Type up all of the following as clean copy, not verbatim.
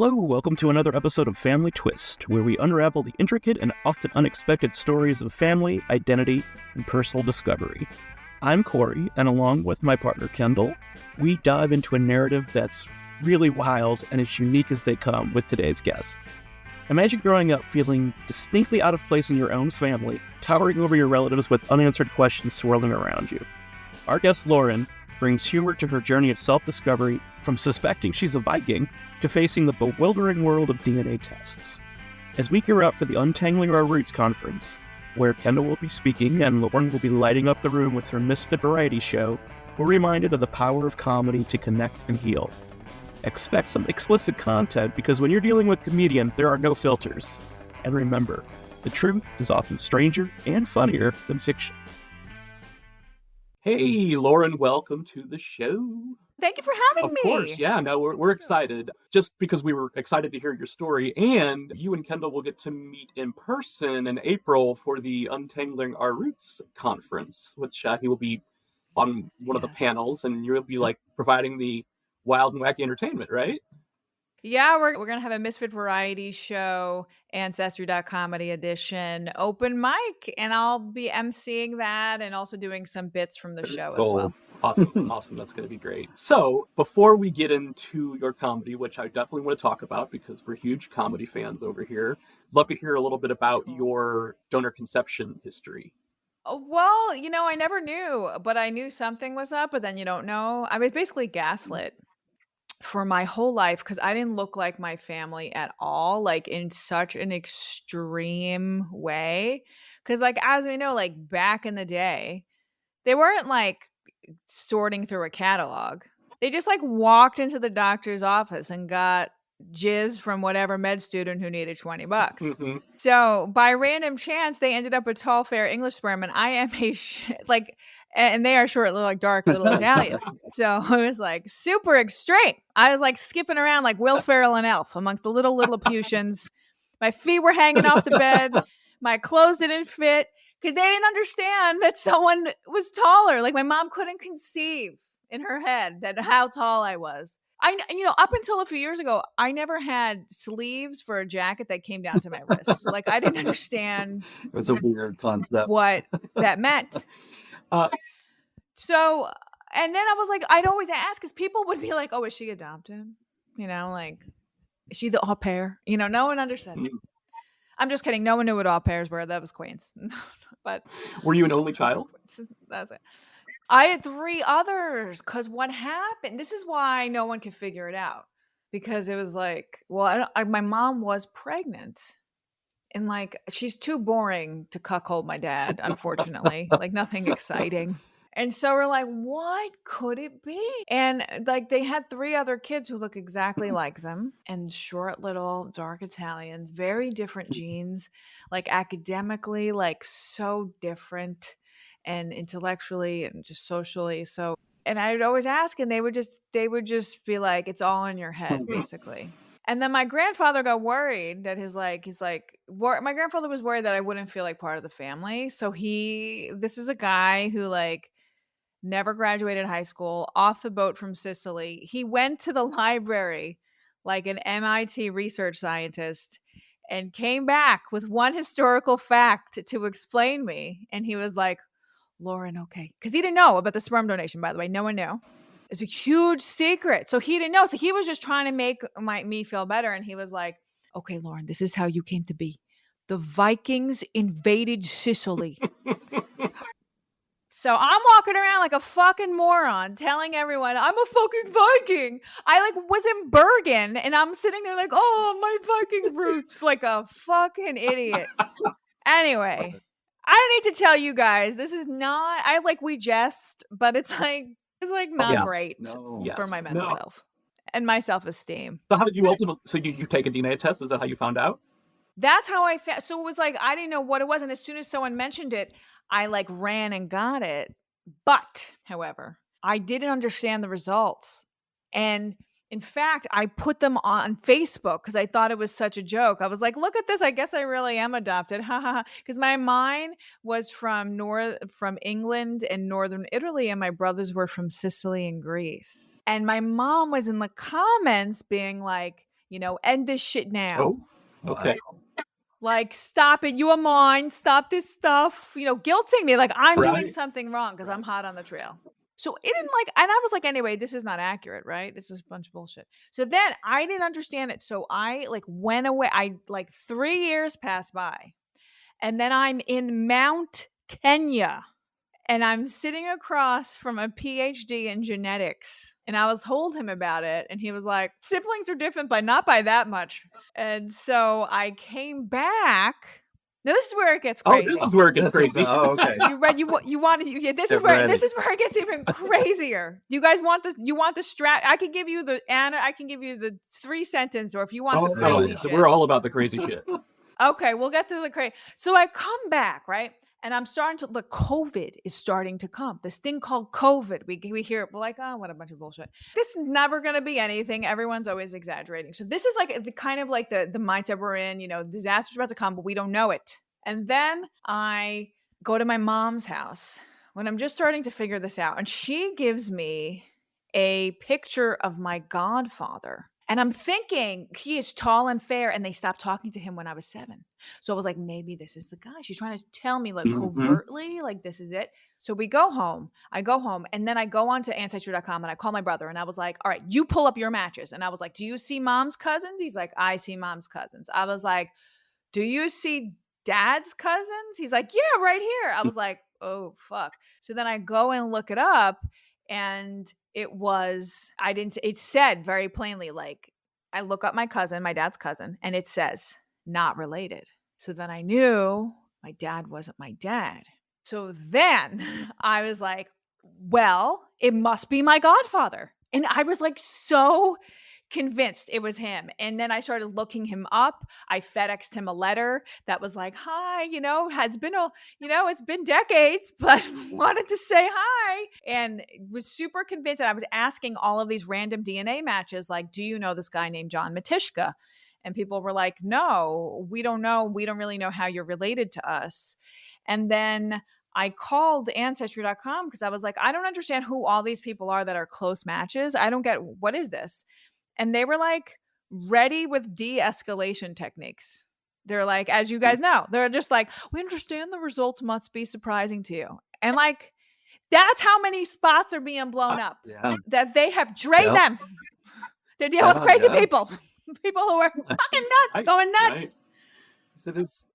Hello, welcome to another episode of Family Twist, where we unravel the intricate and often unexpected stories of family, identity, and personal discovery. I'm Corey, and along with my partner Kendall, we dive into a narrative that's really wild and as unique as they come with today's guest. Imagine growing up feeling distinctly out of place in your own family, towering over your relatives with unanswered questions swirling around you. Our guest Lauren brings humor to her journey of self-discovery, from suspecting she's a Viking to facing the bewildering world of DNA tests. As we gear up for the Untangling Our Roots conference, where Kendall will be speaking and Lauren will be lighting up the room with her Misfit variety show, we're reminded of the power of comedy to connect and heal. Expect some explicit content, because when you're dealing with comedian, there are no filters. And remember, the truth is often stranger and funnier than fiction. Hey, Lauren, welcome to the show. Thank you for having me. Of course, yeah, no, we're excited. Just because we were excited to hear your story, and you and Kendall will get to meet in person in April for the Untangling Our Roots conference, which he will be on one of the panels, and you'll be like providing the wild and wacky entertainment, right? Yeah, we're going to have a Misfit variety show, Ancestry.comedy edition, open mic, and I'll be emceeing that and also doing some bits from the show as well. Awesome. That's going to be great. So before we get into your comedy, which I definitely want to talk about because we're huge comedy fans over here, love to hear a little bit about your donor conception history. Well, I never knew, but I knew something was up, but then you don't know. I was basically gaslit for my whole life because I didn't look like my family at all, like in such an extreme way. Because, like, as we know, like back in the day, they weren't like sorting through a catalog. They just like walked into the doctor's office and got jizz from whatever med student who needed $20. Mm-hmm. So by random chance, they ended up with tall, fair English sperm, and I am and they are short, like dark little Italians. So it was like super extreme. I was like skipping around like Will Ferrell and Elf amongst the little Lilliputians. My feet were hanging off the bed. My clothes didn't fit because they didn't understand that someone was taller. Like my mom couldn't conceive in her head that how tall I was. Up until a few years ago, I never had sleeves for a jacket that came down to my wrists. Like I didn't understand. It's a weird concept. What that meant. So, and then I was like, I'd always ask because people would be like, "Oh, is she adopted? Like, is she the au pair?" No one understood. I'm just kidding. No one knew what au pairs were. That was Queens. But were you an only child? That's it. I had 3 others because what happened, this is why no one could figure it out, because it was like, well, my mom was pregnant and like, she's too boring to cuckold my dad, unfortunately, like nothing exciting. And so we're like, what could it be? And like they had 3 other kids who look exactly like them, and short, little, dark Italians, very different genes, like academically, like so different, and intellectually and just socially. So, and I'd always ask, and they would just be like, it's all in your head, basically. And then my grandfather got worried that my grandfather was worried that I wouldn't feel like part of the family. So this is a guy who like never graduated high school, off the boat from Sicily. He went to the library like an MIT research scientist and came back with one historical fact to explain me. And he was like, Lauren, okay. Because he didn't know about the sperm donation, by the way. No one knew. It's a huge secret. So he didn't know. So he was just trying to make me feel better. And he was like, okay, Lauren, this is how you came to be. The Vikings invaded Sicily. So I'm walking around like a fucking moron telling everyone I'm a fucking Viking. I like was in Bergen and I'm sitting there like, oh, my Viking roots, like a fucking idiot. Anyway, I don't need to tell you guys. This is not, we jest, but it's not great for my mental health and my self-esteem. So how did you so did you take a DNA test? Is that how you found out? That's how I found. So it was like, I didn't know what it was. And as soon as someone mentioned it, I like ran and got it. But, however, I didn't understand the results. And in fact, I put them on Facebook because I thought it was such a joke. I was like, look at this. I guess I really am adopted. Ha ha ha. Because my mine was from England and northern Italy, and my brothers were from Sicily and Greece. And my mom was in the comments being like, end this shit now. Oh, okay. Like, stop it. You are mine. Stop this stuff. Guilting me like I'm doing Right. something wrong because I'm hot on the trail. So it didn't and I was like, anyway, this is not accurate, right? This is a bunch of bullshit. So then I didn't understand it. So I went away. 3 years passed by. And then I'm in Mount Kenya. And I'm sitting across from a PhD in genetics. And I told him about it. And he was like, siblings are different, but not by that much. And so I came back. Now this is where it gets crazy. Oh, this is where it gets crazy. Okay. This is where it gets even crazier. You guys want this? You want the strat? I can give you the 3-sentence, or if you want the crazy shit. We're all about the crazy shit. Okay, we'll get to the crazy. So I come back, right? And I'm starting to look, COVID is starting to come. This thing called COVID. We hear it, we're like, oh, what a bunch of bullshit. This is never going to be anything. Everyone's always exaggerating. So this is the kind of the mindset we're in, disaster's about to come, but we don't know it. And then I go to my mom's house when I'm just starting to figure this out. And she gives me a picture of my godfather. And I'm thinking he is tall and fair, and they stopped talking to him when I was 7. So I was like, maybe this is the guy. She's trying to tell me covertly, this is it. So we go home. I go home, and then I go on to ancestry.com, and I call my brother, and I was like, all right, you pull up your matches. And I was like, do you see mom's cousins? He's like, I see mom's cousins. I was like, do you see dad's cousins? He's like, yeah, right here. I was like, oh, fuck. So then I go and look it up. And it said very plainly, I look up my cousin, my dad's cousin, and it says not related. So then I knew my dad wasn't my dad. So then I was like, well, it must be my godfather. And I was so convinced it was him. And then I started looking him up. I FedExed him a letter that was like, hi, it's been decades, but wanted to say hi. And was super convinced. And I was asking all of these random DNA matches, like, do you know this guy named John Matishka? And people were like, no, we don't know. We don't really know how you're related to us. And then I called ancestry.com because I was like, I don't understand who all these people are that are close matches. I don't get, what is this? And they were ready with de-escalation techniques. They're like, as you guys know, they're just like, we understand the results must be surprising to you. And that's how many spots are being blown up. Yeah. That they have drained them. They're dealing with crazy people. People who are fucking nuts, going nuts. It is.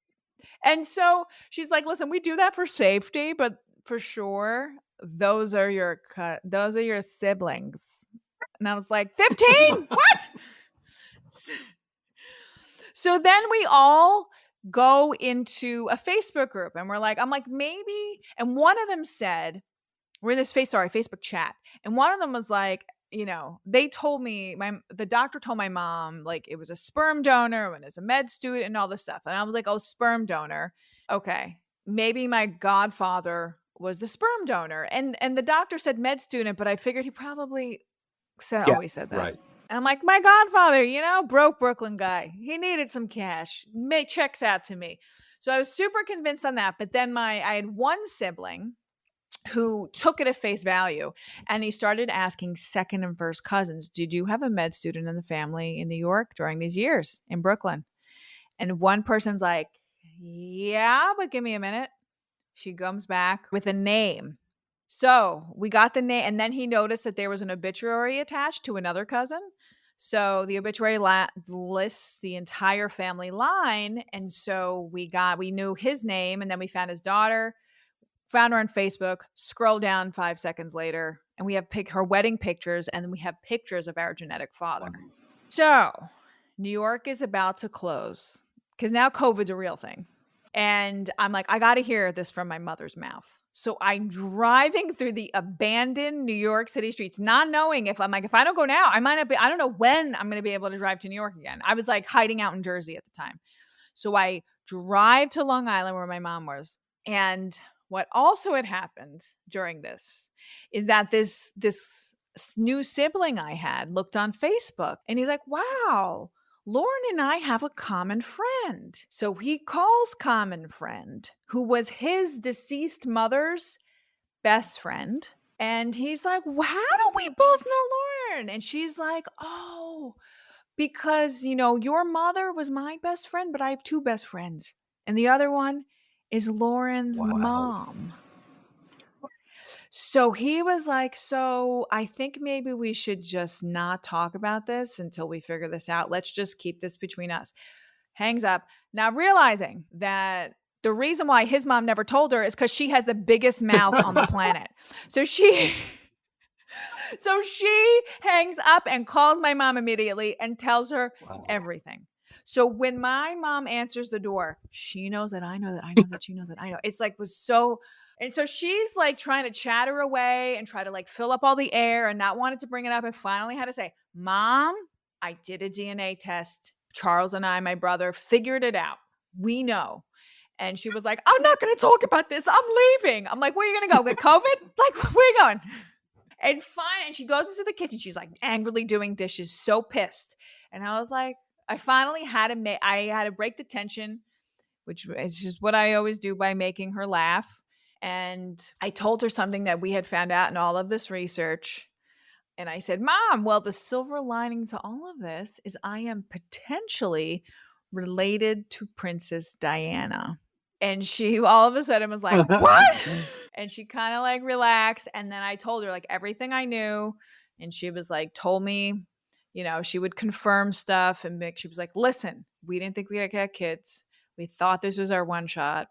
And so she's like, listen, we do that for safety, but for sure, those are your siblings. And I was like, 15? What? So then we all go into a Facebook group, and I'm like, maybe. And one of them said, we're in this Facebook chat. And one of them was like, they told me, the doctor told my mom, it was a sperm donor and as a med student and all this stuff. And I was like, oh, sperm donor. Okay. Maybe my godfather was the sperm donor. And the doctor said med student, but I figured he probably always said that. Right. And I'm like, my godfather, broke Brooklyn guy. He needed some cash. Checks out to me. So I was super convinced on that. But then I had one sibling who took it at face value, and he started asking second and first cousins, did you have a med student in the family in New York during these years in Brooklyn? And one person's like, yeah, but give me a minute. She comes back with a name. So we got the name, and then he noticed that there was an obituary attached to another cousin. So the obituary lists the entire family line. And so we knew his name, and then we found his daughter, found her on Facebook, scroll down 5 seconds later, and we have her wedding pictures, and then we have pictures of our genetic father. Wow. So New York is about to close because now COVID's a real thing. And I'm like, I got to hear this from my mother's mouth. So I'm driving through the abandoned New York City streets, not knowing if I don't go now, I might not be, I don't know when I'm going to be able to drive to New York again. I was hiding out in Jersey at the time. So I drive to Long Island where my mom was. And what also had happened during this is that this new sibling I had looked on Facebook, and he's like, wow, Lauren and I have a common friend. So he calls common friend, who was his deceased mother's best friend. And he's like, well, how do we both know Lauren? And she's like, oh, Because, your mother was my best friend, but I have two best friends. And the other one is Lauren's mom. So he was like, so I think maybe we should just not talk about this until we figure this out. Let's just keep this between us. Hangs up. Now realizing that the reason why his mom never told her is because she has the biggest mouth on the planet. So she hangs up and calls my mom immediately and tells her everything. So when my mom answers the door, she knows that I know that I know that she knows that I know. It's like was so. And so she's like trying to chatter away and try to like fill up all the air and not wanted to bring it up. And finally had to say, Mom, I did a DNA test. Charles and I, my brother, figured it out. We know. And she was like, I'm not going to talk about this. I'm leaving. I'm like, where are you going to go? Get COVID? Like, where are you going? And fine. And she goes into the kitchen. She's like angrily doing dishes, so pissed. And I was like, I finally had to break the tension, which is just what I always do by making her laugh. And I told her something that we had found out in all of this research. And I said, Mom, well, the silver lining to all of this is I am potentially related to Princess Diana. And she all of a sudden was like, what? And she kind of like relaxed. And then I told her like everything I knew. And she was like, told me, she would confirm stuff. And she was like, listen, we didn't think we had to get kids. We thought this was our one shot,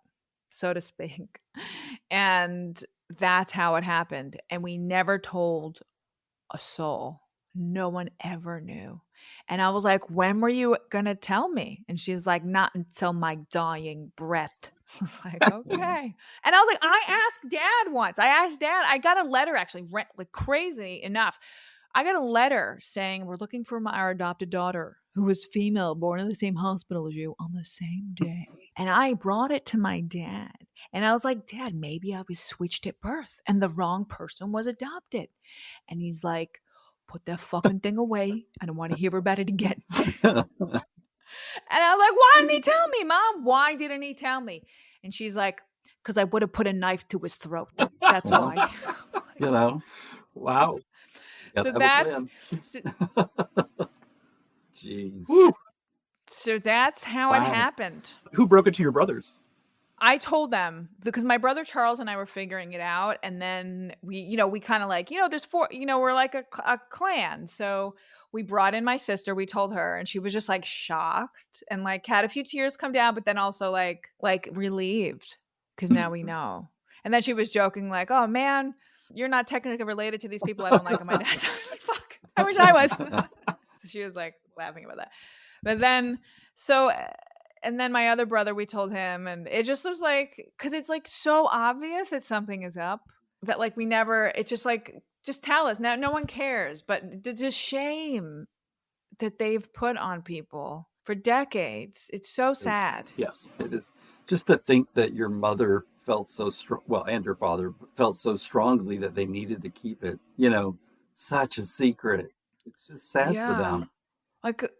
so to speak. And that's how it happened. And we never told a soul. No one ever knew. And I was like, when were you going to tell me? And she's like, not until my dying breath. I was like, okay. And I was like, I asked Dad once. I got a letter actually, like crazy enough. I got a letter saying we're looking for our adopted daughter who was female, born in the same hospital as you on the same day. And I brought it to my dad. And I was like, Dad, maybe I was switched at birth and the wrong person was adopted. And he's like, put that fucking thing away. I don't want to hear about it again. And I was like, why didn't he tell me, Mom? Why didn't he tell me? And she's like, because I would have put a knife to his throat. That's why. Wow. So that's jeez. So that's how it happened. Who broke it to your brothers? I told them because my brother Charles and I were figuring it out. And then we kind of like, there's four, we're like a clan. So we brought in my sister, we told her, and she was just like shocked and like had a few tears come down, but then also like relieved because now we know. And then she was joking like, oh man, you're not technically related to these people I don't like on my dad's. Like, fuck, I wish I was. So she was like laughing about that. But then, and then my other brother, we told him, and it just was like, because it's like so obvious that something is up that like we never, it's just like, just tell us. Now, no one cares, but the shame that they've put on people for decades. It's so sad. Yes, it is. Just to think that your mother felt so strong, and your father felt so strongly that they needed to keep it, such a secret. It's just sad for them.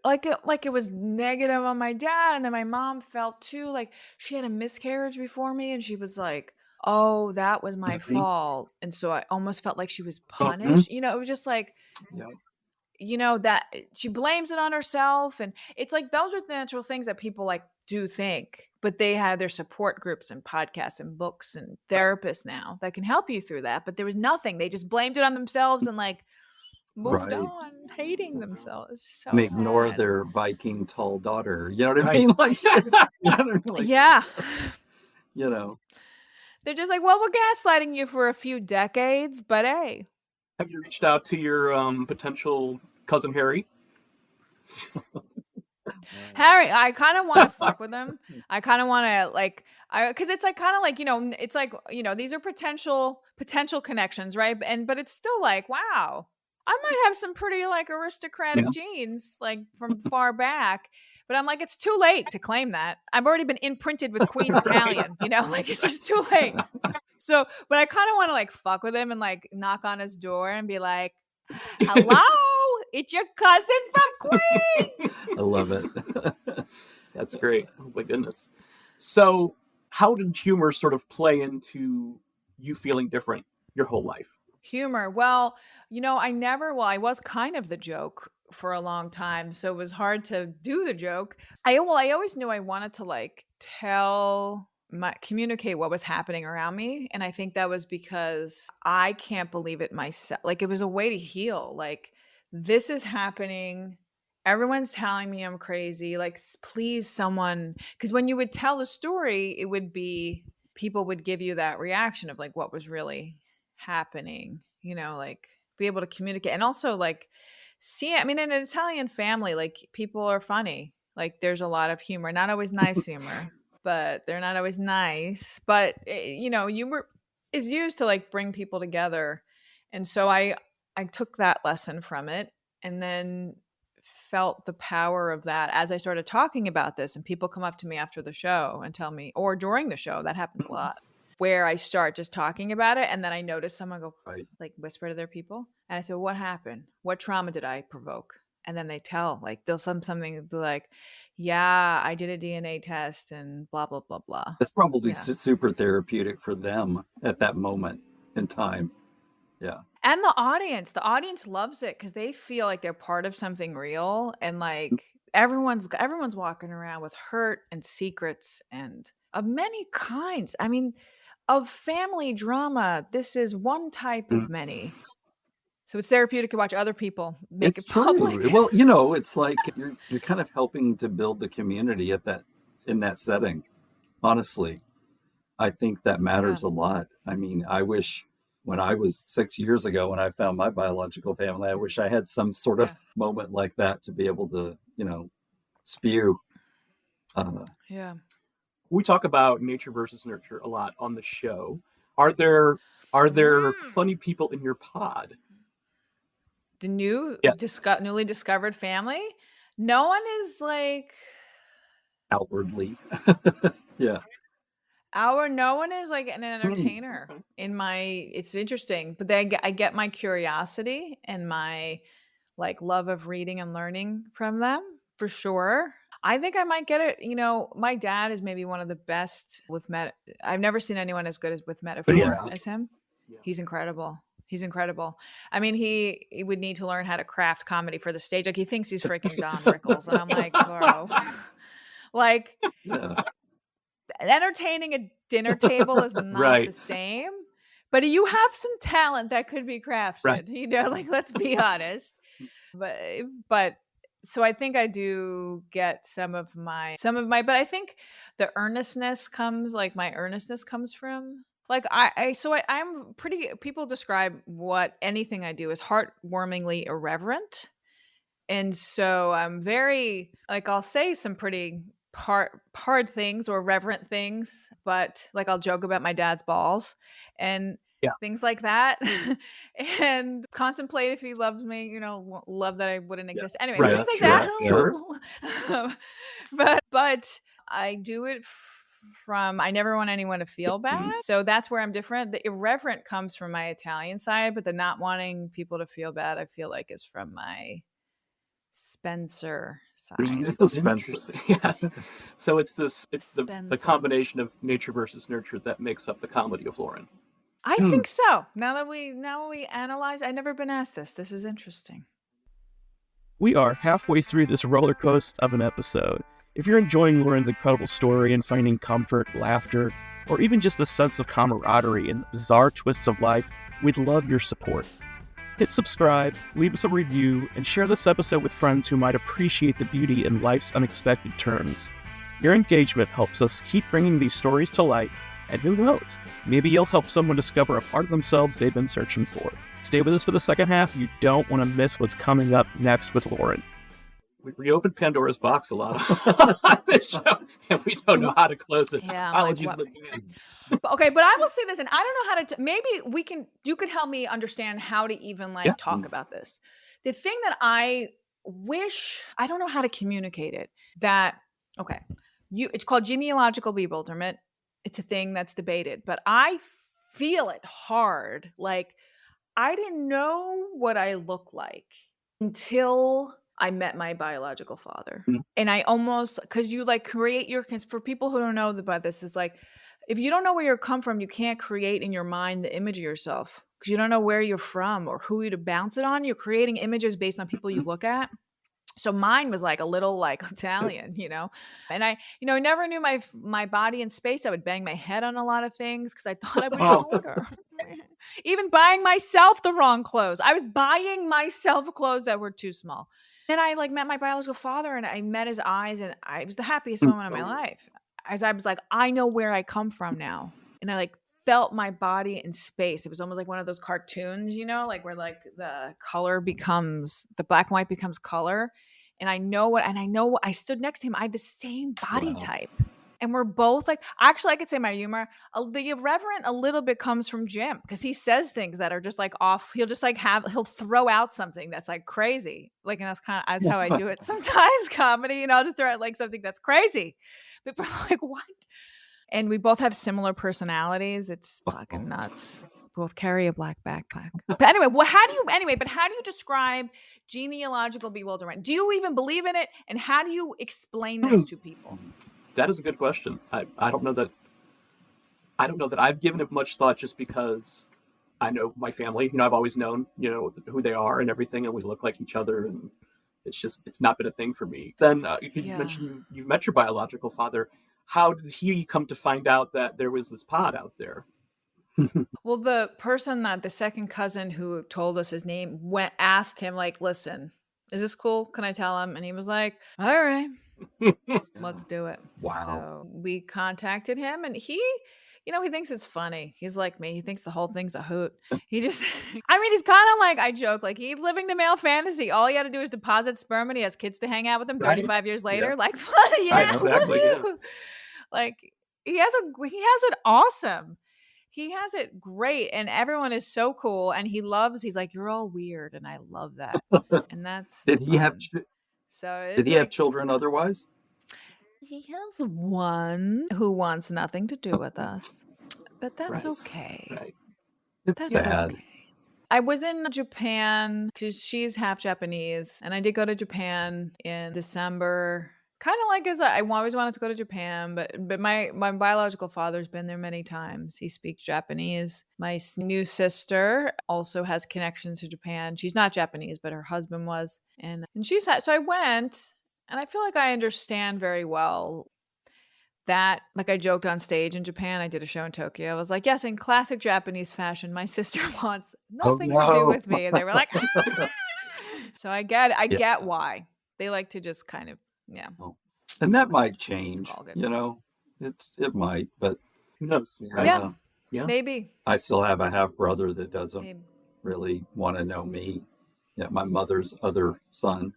Like it was negative on my dad, and then my mom felt too like she had a miscarriage before me, and she was like, "Oh, that was my fault," and so I almost felt like she was punished. It was just like, that she blames it on herself, and it's like those are the natural things that people like do think, but they have their support groups and podcasts and books and therapists now that can help you through that. But there was nothing; they just blamed it on themselves and like. Moved on, hating themselves. So and ignore sad. their Viking tall daughter. You know what I mean? Like, yeah. They're just like, well, we're gaslighting you for a few decades, but hey. Have you reached out to your potential cousin Harry? Harry, I kind of want to fuck with him. I kind of want to because it's like kind of like, it's like, these are potential connections, right? But it's still like, wow. I might have some pretty like aristocratic genes like from far back, but I'm like, it's too late to claim that. I've already been imprinted with Queen's Italian, like it's just too late. So, but I kind of want to like fuck with him and like knock on his door and be like, hello, it's your cousin from Queens. I love it. That's great. Oh my goodness. So how did humor sort of play into you feeling different your whole life? Humor. Well, I was kind of the joke for a long time, so it was hard to do the joke. I always knew I wanted to like communicate what was happening around me, and I think that was because I can't believe it myself. Like it was a way to heal. Like this is happening. Everyone's telling me I'm crazy. Like please someone, because when you would tell the story, it would be people would give you that reaction of like what was really happening, like be able to communicate. And also like see, I mean, in an Italian family, like people are funny. Like there's a lot of humor, not always nice humor, but they're not always nice. But humor is used to like bring people together. And so I took that lesson from it and then felt the power of that as I started talking about this, and people come up to me after the show and tell me, or during the show, that happens a lot, where I start just talking about it, and then I notice someone go, Right. like whisper to their people, and I say, "What happened? What trauma did I provoke?" And then they tell, like they'll something like, "Yeah, I did a DNA test and blah blah blah blah." It's probably Yeah. super therapeutic for them at that moment in time. Yeah. And the audience loves it because they feel like they're part of something real, and like everyone's walking around with hurt and secrets and of many kinds. I mean, of family drama, this is one type of many. So it's therapeutic to watch other people make It's it true. public. Well, it's like you're kind of helping to build the community in that setting. Honestly, I think that Yeah. matters a lot. I mean, I wish when I was 6 years ago, when I found my biological family, I wish I had some sort of Yeah. moment like that to be able to, spew. Yeah. We talk about nature versus nurture a lot on the show. Are there funny people in your pod? The Yes, newly discovered family? No one is like Outwardly. Yeah. no one is like an entertainer Okay. in my. It's interesting, but I get my curiosity and my like love of reading and learning from them for sure. I think I might get it. My dad is maybe one of the best with I've never seen anyone as good as with metaphor Yeah. as him. Yeah. He's incredible. He's incredible. I mean, he would need to learn how to craft comedy for the stage. Like he thinks he's freaking Don Rickles, and I'm like, bro, like Yeah. entertaining a dinner table is not the Right. same. But you have some talent that could be Right. crafted, like let's be honest. But so I think I do get but I think the earnestness comes like my earnestness comes from like I'm pretty people describe what anything I do as heartwarmingly irreverent. And so I'm very like I'll say some pretty hard things or reverent things, but like I'll joke about my dad's balls and Yeah. things like that and contemplate if he loves me, love that I wouldn't exist. Anyway, Right. things like Sure. that. Sure. but I do it from I never want anyone to feel bad. So that's where I'm different. The irreverent comes from my Italian side, but the not wanting people to feel bad I feel like is from my Spencer side. Spencer. Interesting. Yes. So it's the Spencer. combination of nature versus nurture that makes up the comedy of Lauren. I think so. Now that we analyze, I've never been asked this. This is interesting. We are halfway through this roller coaster of an episode. If you're enjoying Lauren's incredible story and finding comfort, laughter, or even just a sense of camaraderie in the bizarre twists of life, we'd love your support. Hit subscribe, leave us a review, and share this episode with friends who might appreciate the beauty in life's unexpected turns. Your engagement helps us keep bringing these stories to light, and who knows, maybe you'll help someone discover a part of themselves they've been searching for. Stay with us for the second half. You don't want to miss what's coming up next with Lauren. We reopened Pandora's box a lot on this show, and we don't know how to close it. Yeah, Apologies in advance. Okay, but I will say this, and I don't know how to. Maybe you could help me understand how to even talk about this. The thing that I wish I don't know how to communicate it. It's called genealogical bewilderment. It's a thing that's debated, but I feel it hard. Like I didn't know what I look like until I met my biological father. And I almost, because you create for people who don't know about this, is like, if you don't know where you come from, you can't create in your mind the image of yourself because you don't know where you're from or who to bounce it on. You're creating images based on people you look at. So mine was like a little like Italian, and I, never knew my body in space. I would bang my head on a lot of things because I thought I was shorter. Even buying myself the wrong clothes. I was buying myself clothes that were too small. Then I like met my biological father and I met his eyes and it was the happiest moment of my life. As I was like, I know where I come from now. And I like felt my body in space. It was almost like one of those cartoons, like where like the black and white becomes color. And I know I stood next to him. I have the same body type. And we're both like, actually, I could say my humor, the irreverent a little bit comes from Jim because he says things that are just like off. He'll just like he'll throw out something that's like crazy. Like, and that's how I do it sometimes, comedy, I'll just throw out like something that's crazy. People are like, what? And we both have similar personalities. It's fucking nuts. Both carry a black backpack. But anyway, how do you describe genealogical bewilderment? Do you even believe in it? And how do you explain this to people? That is a good question. I don't know that I've given it much thought just because I know my family. I've always known, who they are and everything, and we look like each other, and it's not been a thing for me. Then you mentioned you've met your biological father. How did he come to find out that there was this pod out there? Well, the second cousin who told us his name asked him like, listen, is this cool? Can I tell him? And he was like, all right, let's do it. Wow. So we contacted him and he thinks it's funny. He's like me. He thinks the whole thing's a hoot. He just, he's kind of like, I joke, like he's living the male fantasy. All he had to do is deposit sperm and he has kids to hang out with him 35 years later. Yeah. Like, yeah. I know, exactly, yeah. Like he has it awesome. He has it great and everyone is so cool. And he's like, you're all weird. And I love that. And that's, Did he have children otherwise? He has one who wants nothing to do with us, but that's okay. Right. It's sad. Okay. I was in Japan because she's half Japanese, and I did go to Japan in December. Kind of like I always wanted to go to Japan, but my biological father's been there many times. He speaks Japanese. My new sister also has connections to Japan. She's not Japanese, but her husband was, and so I went. And I feel like I understand very well that, like I joked on stage in Japan, I did a show in Tokyo. I was like, yes, in classic Japanese fashion, my sister wants nothing to do with me. And they were like, so I get why. They like to just kind of, yeah. And that might change, it might, but who knows? Yeah, maybe. I still have a half brother that doesn't really want to know me. Yeah, my mother's other son.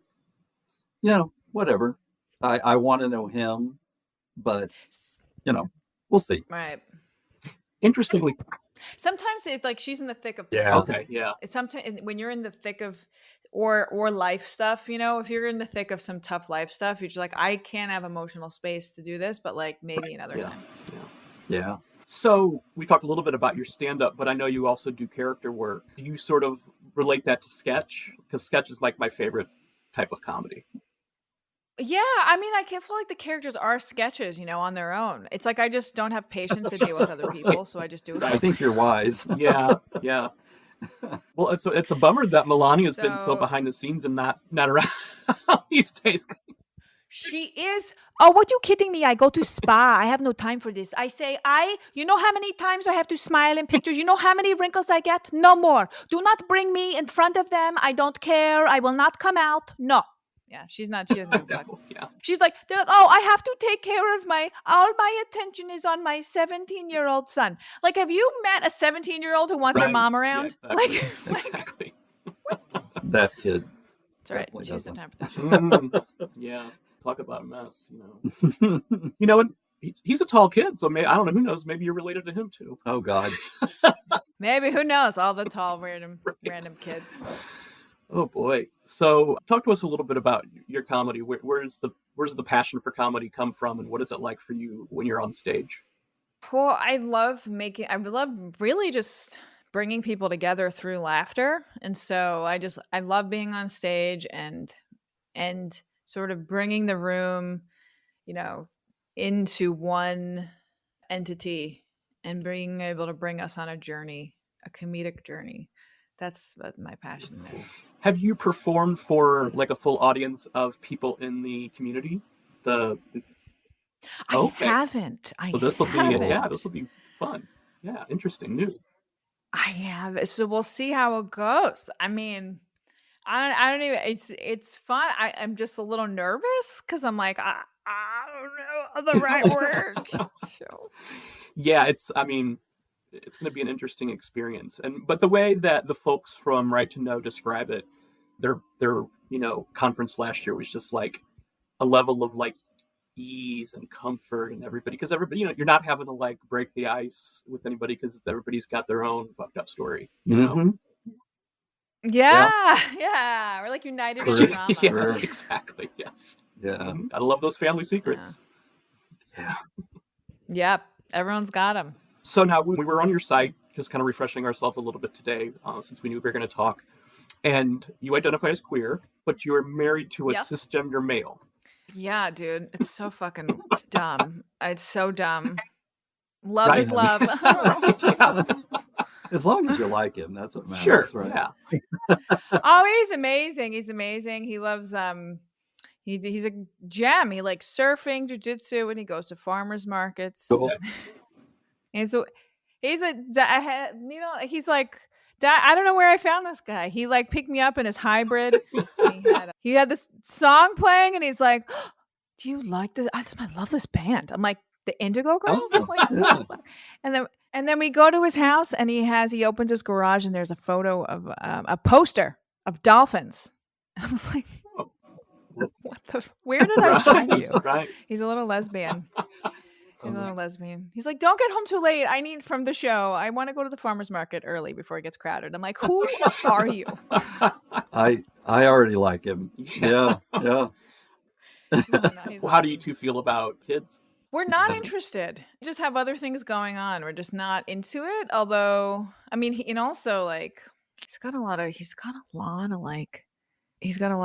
Whatever. I want to know him, but we'll see. Right. Interestingly, sometimes it's like she's in the thick of Okay, yeah. It's sometimes when you're in the thick of or life stuff, if you're in the thick of some tough life stuff, you're just like, I can't have emotional space to do this, but like maybe another time. Yeah. So we talked a little bit about your stand-up, but I know you also do character work. Do you sort of relate that to sketch? Because sketch is like my favorite type of comedy. Yeah, I feel like the characters are sketches, on their own. It's like I just don't have patience to deal with other people, so I just do it. I think you're wise. Yeah. Well, it's a bummer that Melania's been so behind the scenes and not around these days. She is. Oh, what you kidding me? I go to spa. I have no time for this. I say, you know how many times I have to smile in pictures? You know how many wrinkles I get? No more. Do not bring me in front of them. I don't care. I will not come out. No. Yeah, she doesn't give a fuck. Yeah. They're like, oh, I have to take care of all my attention is on my 17-year-old son. Like, have you met a 17-year-old who wants their mom around? Yeah, exactly. That kid. That's right. She has no time for that shit. Yeah. Talk about a mess, and he's a tall kid, so I don't know, who knows, maybe you're related to him too. Oh God. Maybe, who knows, all the tall random kids. Oh boy. So talk to us a little bit about your comedy. Where's the passion for comedy come from, and what is it like for you when you're on stage? Well, I love really just bringing people together through laughter. And so I love being on stage and sort of bringing the room, into one entity and being able to bring us on a journey a comedic journey. That's what my passion is. Have you performed for like a full audience of people in the community? I haven't. So this will be fun. Yeah, interesting, new. I have. So we'll see how it goes. I mean, I don't even. It's fun. I'm just a little nervous because I'm like I don't know the right words. So. Yeah, it's going to be an interesting experience. But the way that the folks from Right to Know describe it, their conference last year was just like a level of like ease and comfort and because everybody, you're not having to like break the ice with anybody because everybody's got their own fucked up story, you know? Yeah. We're like united in drama. Yes, exactly. Yes. Yeah. I love those family secrets. Yeah. Yep. Everyone's got them. So now we were on your site, just kind of refreshing ourselves a little bit today, since we knew we were going to talk. And you identify as queer, but you're married to a cisgender male. Yeah, dude. It's so fucking dumb. It's so dumb. Love is love. As long as you like him, that's what matters. Sure, right? Yeah. Oh, he's amazing. He's amazing. He loves he's a gem. He likes surfing, jiu-jitsu, and he goes to farmers markets. Cool. And so he's like, I don't know where I found this guy. He like picked me up in his hybrid. He had this song playing, and he's like, oh, "Do you like this? I love this band." I'm like, "The Indigo Girls?" And then we go to his house, and he opens his garage, and there's a photo of a poster of dolphins. And I was like, where did I find you? Right. He's a little lesbian. He's like, "Don't get home too late. I need from the show. I want to go to the farmer's market early before it gets crowded." I'm like, "Who are you?" I already like him. Yeah. No, how do you two feel about kids? We're not interested. We just have other things going on. We're just not into it. Although, I mean, he's got a lot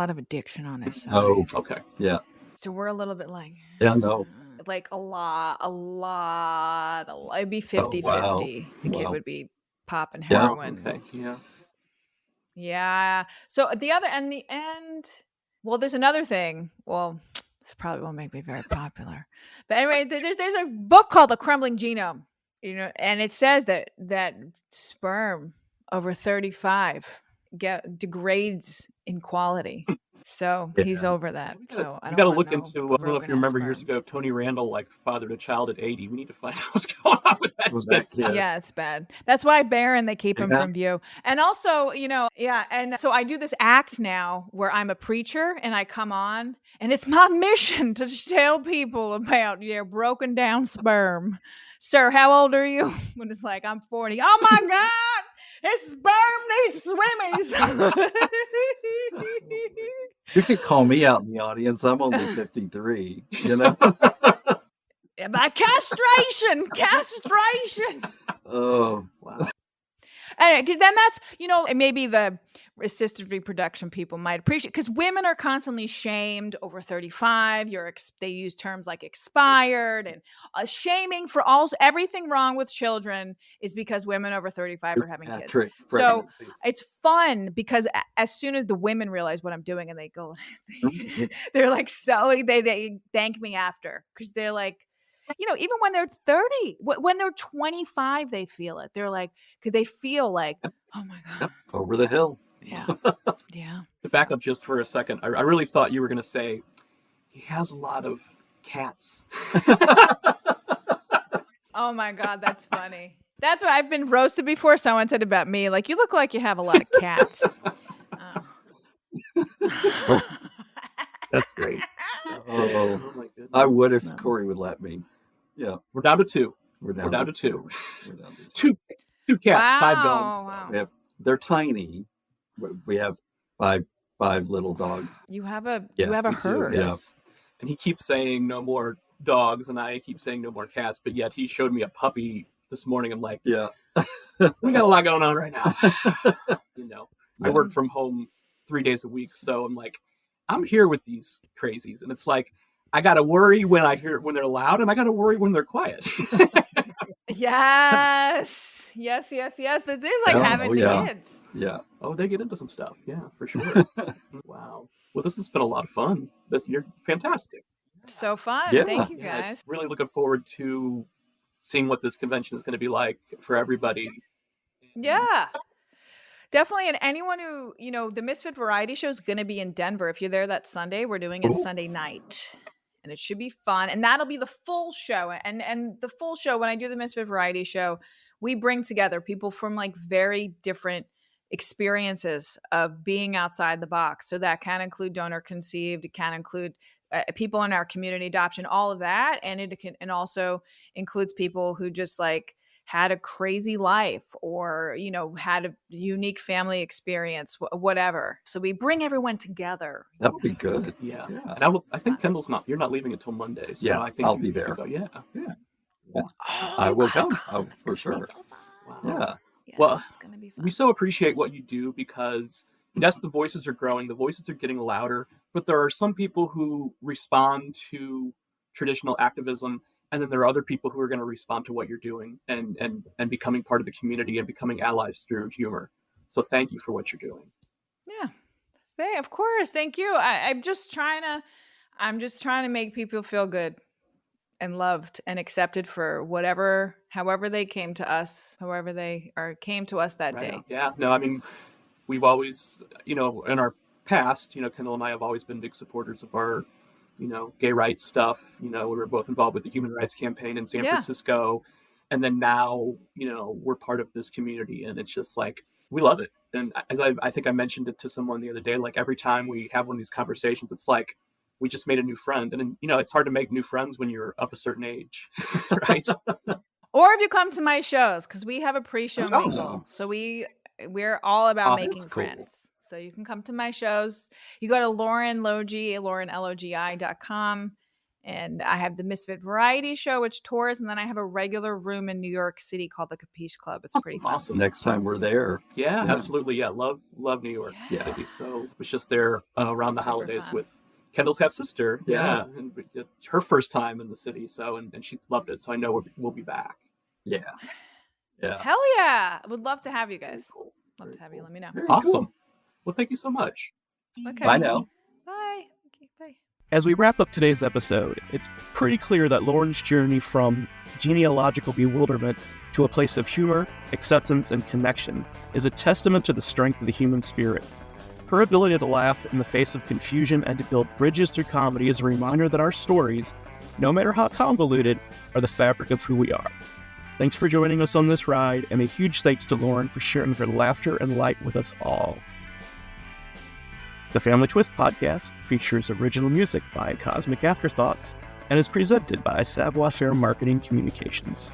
of addiction on his side. Oh, okay. Yeah. So we're a little bit like, yeah, no. Like a lot. It'd be 50-50. Wow. The kid would be popping heroin. Okay. Yeah. Yeah. So at the end, well, there's another thing. Well, this probably won't make me very popular. But anyway, there's a book called The Crumbling Genome, and it says that sperm over 35 degrades in quality. So he's over that. So I got to look into. I don't know if you remember years ago, Tony Randall like fathered a child at 80. We need to find out what's going on with that kid. Yeah, it's bad. That's why Barron, they keep him from view. And also, and so I do this act now where I'm a preacher and I come on, and it's my mission to tell people about broken down sperm. Sir, how old are you? When it's like, I'm 40. Oh my God, his sperm needs swimmies. You could call me out in the audience. I'm only 53, By castration. Oh, wow. And then that's, maybe the assisted reproduction people might appreciate, because women are constantly shamed over 35. They use terms like expired, and shaming for everything wrong with children is because women over 35 are having kids. So it's fun because as soon as the women realize what I'm doing, and they go, they're like, so they thank me after, because they're like, even when they're 30, when they're 25, they feel it. They're like, because they feel like, oh my God. Over the hill. Yeah. Yeah. To back up just for a second, I really thought you were going to say, he has a lot of cats. Oh my God, that's funny. That's what I've been roasted before. Someone said about me, like, you look like you have a lot of cats. That's great. Oh my goodness. I would if Corey would let me. Yeah. We're down to two. We're down to two. Two cats, 5 dogs. Wow. They're tiny. We have five little dogs. You have a herd. Yes. And he keeps saying no more dogs, and I keep saying no more cats, but yet he showed me a puppy this morning. I'm like, yeah, we got a lot going on right now. I work from home 3 days a week, so I'm like, I'm here with these crazies, and it's like, I got to worry when they're loud, and I got to worry when they're quiet. Yes. Yes. That is like having the kids. Yeah. Oh, they get into some stuff. Yeah, for sure. Wow. Well, this has been a lot of fun. You're fantastic. So fun. Yeah. Thank you, guys. It's really looking forward to seeing what this convention is going to be like for everybody. Yeah. Definitely. And anyone who, the Misfit Variety Show is going to be in Denver. If you're there that Sunday, we're doing it Sunday night. And it should be fun. And that'll be the full show. And the full show, when I do the Misfit Variety Show, we bring together people from like very different experiences of being outside the box. So that can include donor conceived. It can include people in our community adoption, all of that. And it also includes people who just like had a crazy life or, had a unique family experience, whatever. So we bring everyone together. That would be good. Yeah. And I think Kendall's you're not leaving until Monday. So yeah, I think I'll be there. Yeah. Oh, I will come. For sure. Wow. Yeah, well, it's gonna be fun. We so appreciate what you do because, yes, the voices are growing, the voices are getting louder, but there are some people who respond to traditional activism, and then there are other people who are going to respond to what you're doing and becoming part of the community and becoming allies through humor. So thank you for what you're doing. Yeah. Hey, of course. Thank you. I'm just trying to make people feel good and loved and accepted for however they came to us, came to us that day. Yeah. No, I mean, we've always, in our past, Kendall and I have always been big supporters of our, gay rights stuff. We were both involved with the Human Rights Campaign in San Francisco. And then now, we're part of this community, and it's just like, we love it. And as I think I mentioned it to someone the other day, like every time we have one of these conversations, it's like, we just made a new friend. And, it's hard to make new friends when you're of a certain age, right? Or if you come to my shows, because we have a pre-show mingle. So we're all about making friends. So you can come to my shows. You go to laurenlogi.com. And I have the Misfit Variety Show, which tours. And then I have a regular room in New York City called the Capiche Club. It's pretty fun. Awesome. Next time we're there. Yeah, absolutely. Yeah, love New York City. So I was just there around the holidays with Kendall's half-sister. Yeah. And her first time in the city. So, and she loved it. So I know we'll be back. Yeah. Hell yeah. I would love to have you guys. Cool. Love to have you. Let me know. Very awesome. Cool. Well, thank you so much. Okay. Bye now. Bye. Okay, bye. As we wrap up today's episode, it's pretty clear that Lauren's journey from genealogical bewilderment to a place of humor, acceptance, and connection is a testament to the strength of the human spirit. Her ability to laugh in the face of confusion and to build bridges through comedy is a reminder that our stories, no matter how convoluted, are the fabric of who we are. Thanks for joining us on this ride, and a huge thanks to Lauren for sharing her laughter and light with us all. The Family Twist podcast features original music by Cosmic Afterthoughts and is presented by Savoir Faire Marketing Communications.